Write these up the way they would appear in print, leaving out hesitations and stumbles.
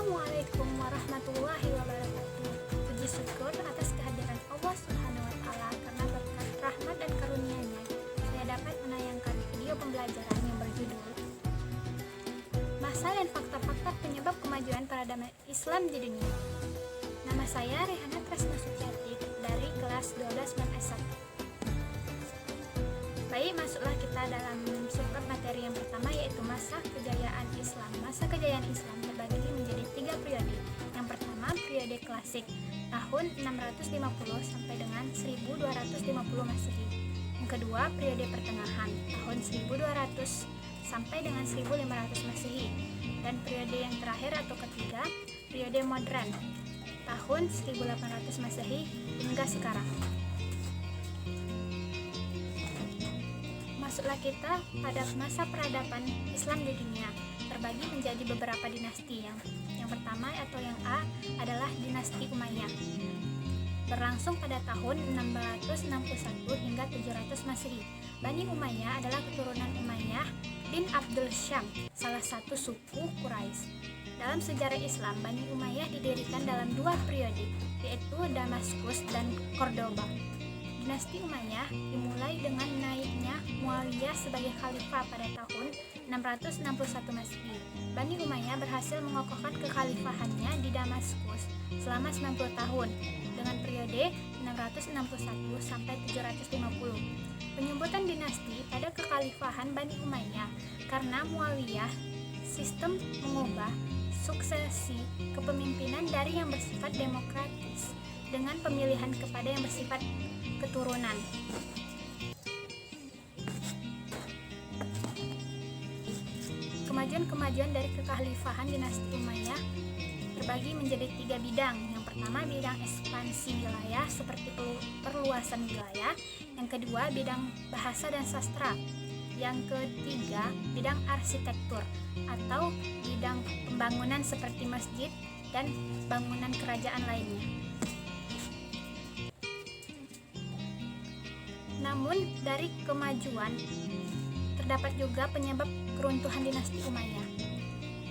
Assalamualaikum warahmatullahi wabarakatuh. Puji syukur atas kehadiran Allah Subhanahu wa Ta'ala, karena berkat rahmat dan karunia-Nya saya dapat menayangkan video pembelajaran yang berjudul Masa dan Faktor-faktor Penyebab Kemajuan Peradaban Islam di Dunia. Nama saya Rehana Tresna Suciati dari kelas 12 MSA. Baik, masuklah kita dalam subbab materi yang pertama, yaitu masa kejayaan Islam. Masa kejayaan Islam terbagi menjadi 3 periode. Yang pertama, periode klasik tahun 650 sampai dengan 1250 Masehi. Yang kedua, periode pertengahan tahun 1200 sampai dengan 1500 Masehi. Dan periode yang terakhir atau ketiga, periode modern tahun 1800 Masehi hingga sekarang. Masuklah kita pada masa peradaban Islam di dunia, terbagi menjadi beberapa dinasti. Yang pertama atau yang A adalah dinasti Umayyah, berlangsung pada tahun 661 hingga 700 Masehi. Bani Umayyah adalah keturunan Umayyah bin Abdul Syam, salah satu suku Quraisy. Dalam sejarah Islam, Bani Umayyah didirikan dalam 2 periode, yaitu Damaskus dan Cordoba. Dinasti Umayyah dimulai dengan naiknya Muawiyah sebagai khalifah pada tahun 661 Masehi. Bani Umayyah berhasil mengokohkan kekhalifahannya di Damaskus selama 90 tahun dengan periode 661 sampai 750. Penyebutan dinasti pada kekhalifahan Bani Umayyah karena Muawiyah sistem mengubah suksesi kepemimpinan dari yang bersifat demokratis dengan pemilihan kepada yang bersifat keturunan. Kemajuan-kemajuan dari kekhalifahan dinasti Umayyah terbagi menjadi 3 bidang. Yang pertama, bidang ekspansi wilayah seperti perluasan wilayah. Yang kedua, bidang bahasa dan sastra. Yang ketiga, bidang arsitektur atau bidang pembangunan seperti masjid dan bangunan kerajaan lainnya. Namun dari kemajuan terdapat juga penyebab keruntuhan dinasti Umayyah,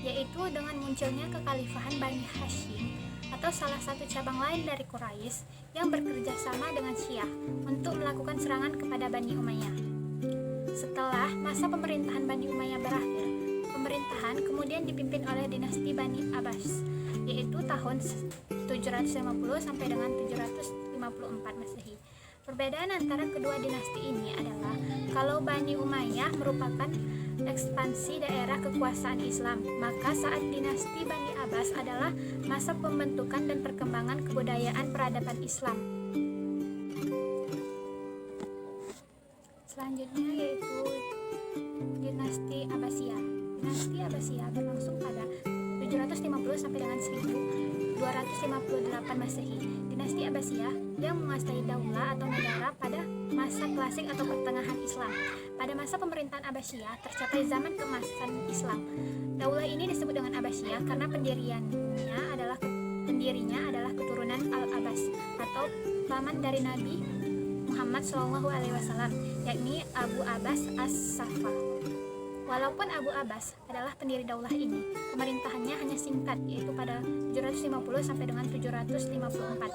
yaitu dengan munculnya kekhalifahan Bani Hashim atau salah satu cabang lain dari Quraisy yang bekerja sama dengan Syiah untuk melakukan serangan kepada Bani Umayyah. Setelah masa pemerintahan Bani Umayyah berakhir, pemerintahan kemudian dipimpin oleh dinasti Bani Abbas, yaitu tahun 750 sampai dengan 754 Masehi. Perbedaan antara kedua dinasti ini adalah kalau Bani Umayyah merupakan ekspansi daerah kekuasaan Islam, maka saat dinasti Bani Abbas adalah masa pembentukan dan perkembangan kebudayaan peradaban Islam. Selanjutnya yaitu dinasti Abbasiyah. Dinasti Abbasiyah berlangsung pada 750 sampai dengan 1258 Masehi. Dinasti Abbasiyah yang menguasai daulah atau negara pada masa klasik atau pertengahan Islam. Pada masa pemerintahan Abbasiyah tercapai zaman keemasan Islam. Daulah ini disebut dengan Abbasiyah karena pendirinya adalah keturunan Al-Abbas atau paman dari Nabi Muhammad SAW, yakni Abu Abbas As-Saffah. Walaupun Abu Abbas adalah pendiri daulah ini, pemerintahannya hanya singkat, yaitu pada 750 sampai dengan 754.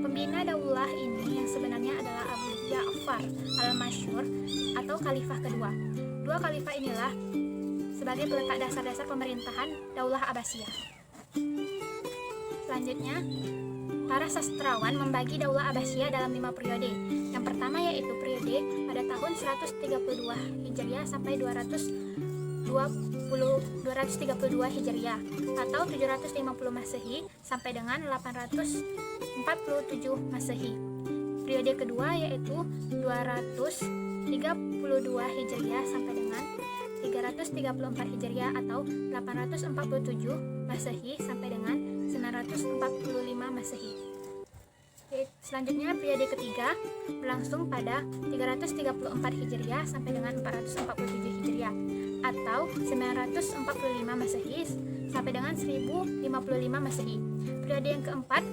Pembina daulah ini yang sebenarnya adalah Abu Ja'far al-Masyhur atau khalifah kedua. 2 khalifah inilah sebagai peletak dasar-dasar pemerintahan daulah Abbasiyah. Selanjutnya, para sastrawan membagi daulah Abbasiyah dalam 5 periode. Yang pertama yaitu periode pada tahun 132 Hijriah sampai 232 Hijriah atau 750 Masehi sampai dengan 847 Masehi. Periode kedua yaitu 232 Hijriah sampai dengan 334 Hijriah atau 847 Masehi sampai dengan 945 Masehi. Selanjutnya periode ketiga berlangsung pada 334 Hijriah sampai dengan 447 Hijriah atau 945 Masehi sampai dengan 1055 Masehi. Periode yang keempat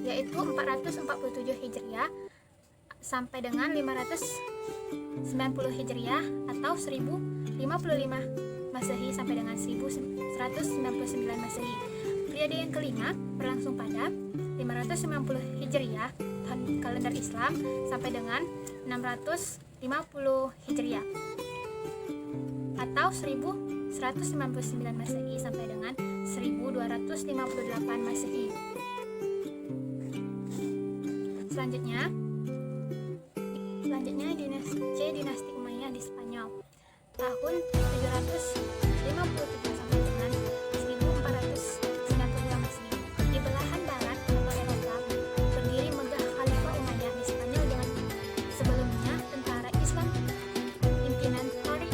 yaitu 447 Hijriah sampai dengan 590 Hijriah atau 1055 Masehi sampai dengan 1199 Masehi. Periode yang kelima berlangsung pada 590 Hijriah tahun kalender Islam sampai dengan 650 Hijriah atau 1199 Masehi sampai dengan 1258 Masehi. Selanjutnya dinasti Umayyah di Spanyol tahun 757 sampai dengan 1492 Masehi. Di belahan barat atau Eropa berdiri megah Khalifah Umayyah di Spanyol dengan sebelumnya tentara Islam pimpinan Tariq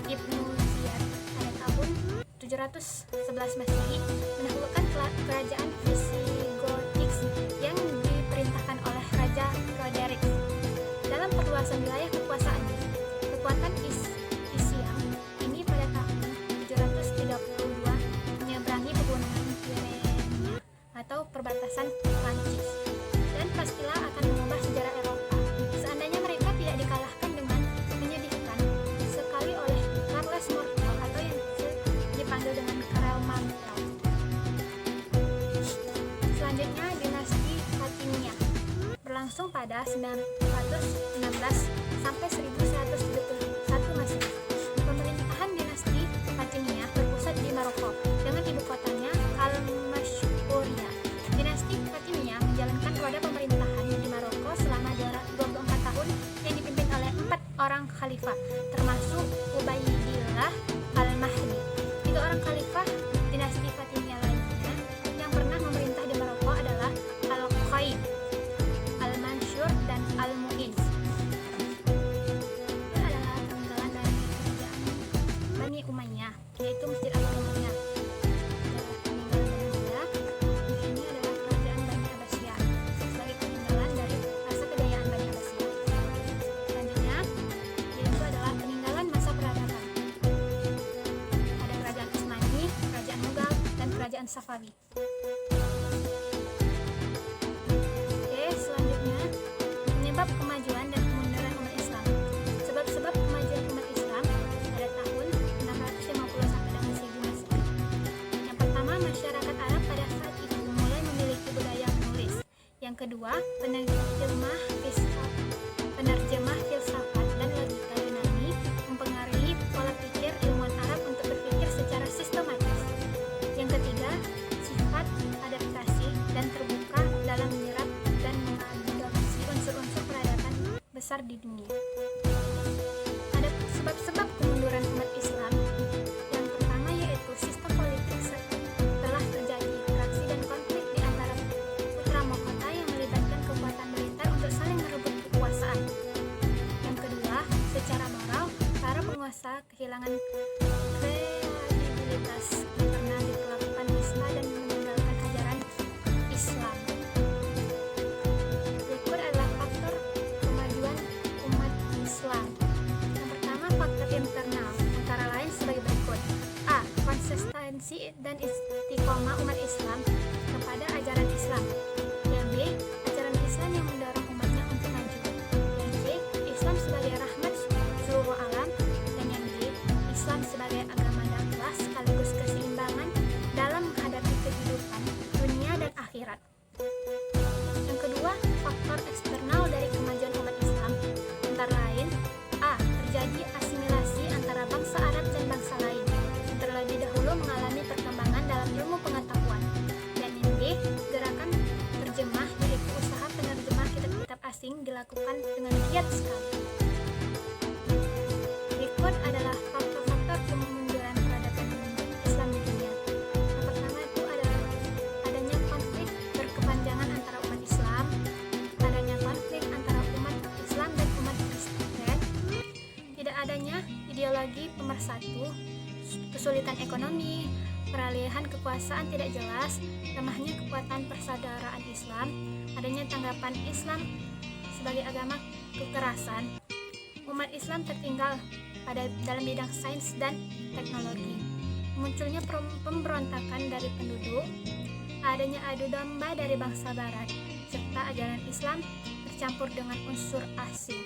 Ibnu Ziyad pada tahun 711 Masehi menaklukkan kerajaan Visigoths yang diperintahkan oleh Raja Roderick. Dalam perluasan wilayah kekuasaannya, kekuatan Islam ini pada tahun 732 menyeberangi pegunungan Pyrenees atau perbatasan Prancis, dan pastilah akan mengubah sejarah Eropa seandainya mereka tidak dikalahkan dengan menyedihkan sekali oleh Charles Martel atau yang dipanggil dengan Karel Martel. Selanjutnya dinasti Fatimiyah berlangsung pada 916 sampai 1171 Masehi. Pemerintahan dinasti Fatimiyah berpusat di Maroko dengan ibu kotanya Al-Mashhuriyah. Dinasti Fatimiyah menjalankan roda pemerintahan di Maroko selama 24 tahun yang dipimpin oleh 4 orang khalifah, termasuk Ubaidillah Al-Mahdi. 3 orang khalifah dinasti Fatimiyah lainnya yang pernah memerintah di Maroko adalah Al-Qaid, Al-Mansur, dan Al-Mu'izz. Ini adalah peninggalan dari kerajaan Bani Umayyah, yaitu Masjid Al-Umayyah. Peninggalan Bani Umayyah ini adalah kerajaan Bani Abbasiyah sebagai peninggalan dari masa kejayaan Bani Abbasiyah. Selanjutnya yaitu adalah peninggalan masa peradaban. Ada kerajaan Utsmani, kerajaan Mughal, dan kerajaan Safawi. Selanjutnya, penyebab kemajuan dan kemunduran umat Islam. Sebab-sebab kemajuan umat Islam pada tahun 650 sampai dengan 1000 Masehi. Yang pertama, masyarakat Arab pada saat itu mulai memiliki budaya menulis. Yang kedua, penerjemah filsafat dan logika Yunani mempengaruhi pola pikir ilmuwan Arab untuk berpikir secara sistematis. Yang ketiga, sifat adaptasi dan terbuka dalam menyerap dan mengadopsi unsur-unsur peradaban besar di dunia. Ada sebab-sebab kemunduran umat Islam. Yang pertama yaitu sistem politik telah terjadi fraksi dan konflik di antara putra mahkota yang melibatkan kekuatan militer untuk saling merebut kekuasaan. Yang kedua, secara moral, para penguasa kehilangan kredibilitas karena diperlakukan nista dan meninggalkan ajaran Islam. Berikut adalah faktor kemajuan umat Islam. Yang pertama, faktor internal, antara lain sebagai berikut. A. Konsistensi dan istiqomah umat Islam kepada ajaran Islam. Yang B. Ajaran Islam yang mendorong umatnya untuk maju. Yang C. Islam sebagai rahmat seluruh alam. Dan yang D. Islam sebagai agama dakwah sekaligus keseimbangan dalam menghadapi kehidupan dunia dan akhirat. Yang kedua, faktor eksternal dari kemajuan umat Islam, antara lain A. Terjadi asimilasi antara bangsa Arab dan bangsa lain yang terlebih dahulu mengalami perkembangan dalam ilmu pengetahuan. Dan yang D. Gerakan terjemah, yaitu usaha penerjemah kitab-kitab asing dilakukan dengan giat sekali. Berikut adalah faktor-faktor kemunduran peradaban Islam di dunia. Yang pertama itu adalah adanya konflik berkepanjangan antara umat Islam, adanya konflik antara umat Islam dan umat Kristen, tidak adanya ideologi pemersatu, kesulitan ekonomi, peralihan kekuasaan tidak jelas, lemahnya kekuatan persaudaraan Islam, adanya tanggapan Islam sebagai agama kekerasan, umat Islam tertinggal dalam bidang sains dan teknologi, munculnya pemberontakan dari penduduk, adanya adu domba dari bangsa Barat, serta ajaran Islam bercampur dengan unsur asing.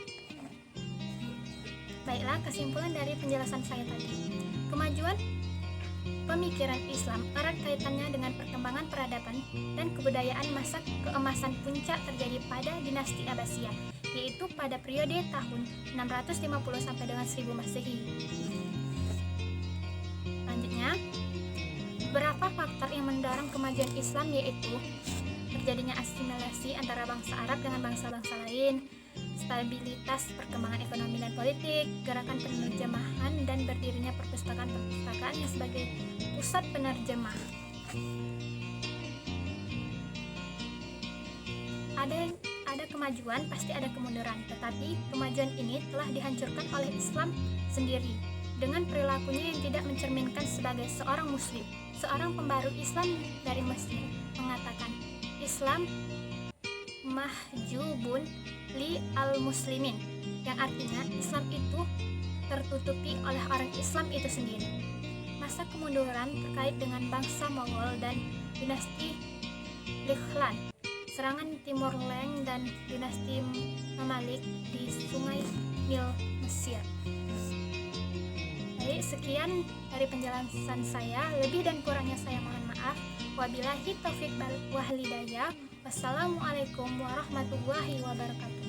Baiklah, kesimpulan dari penjelasan saya tadi. pemikiran Islam erat kaitannya dengan perkembangan peradaban dan kebudayaan. Masa keemasan puncak terjadi pada dinasti Abbasiyah, yaitu pada periode tahun 650 sampai dengan 1000 Masehi. Selanjutnya, beberapa faktor yang mendorong kemajuan Islam yaitu terjadinya asimilasi antara bangsa Arab dengan bangsa-bangsa lain, stabilitas perkembangan ekonomi dan politik, gerakan penerjemahan, dan berdirinya perpustakaan-perpustakaan yang sebagai pusat penerjemah. Ada kemajuan, pasti ada kemunduran, tetapi kemajuan ini telah dihancurkan oleh Islam sendiri dengan perilakunya yang tidak mencerminkan sebagai seorang muslim. Seorang pembaru Islam dari Mesir mengatakan, Islam mahjubun li al-muslimin, yang artinya Islam itu tertutupi oleh orang Islam itu sendiri. Masa kemunduran terkait dengan bangsa Mongol dan dinasti Lichlan, serangan Timur Leng, dan dinasti Mamalik di Sungai Nil Mesir. Baik, sekian dari penjelasan saya. Lebih dan kurangnya saya mohon maaf. Wabillahi taufiq wal hidayah. Wassalamualaikum warahmatullahi wabarakatuh.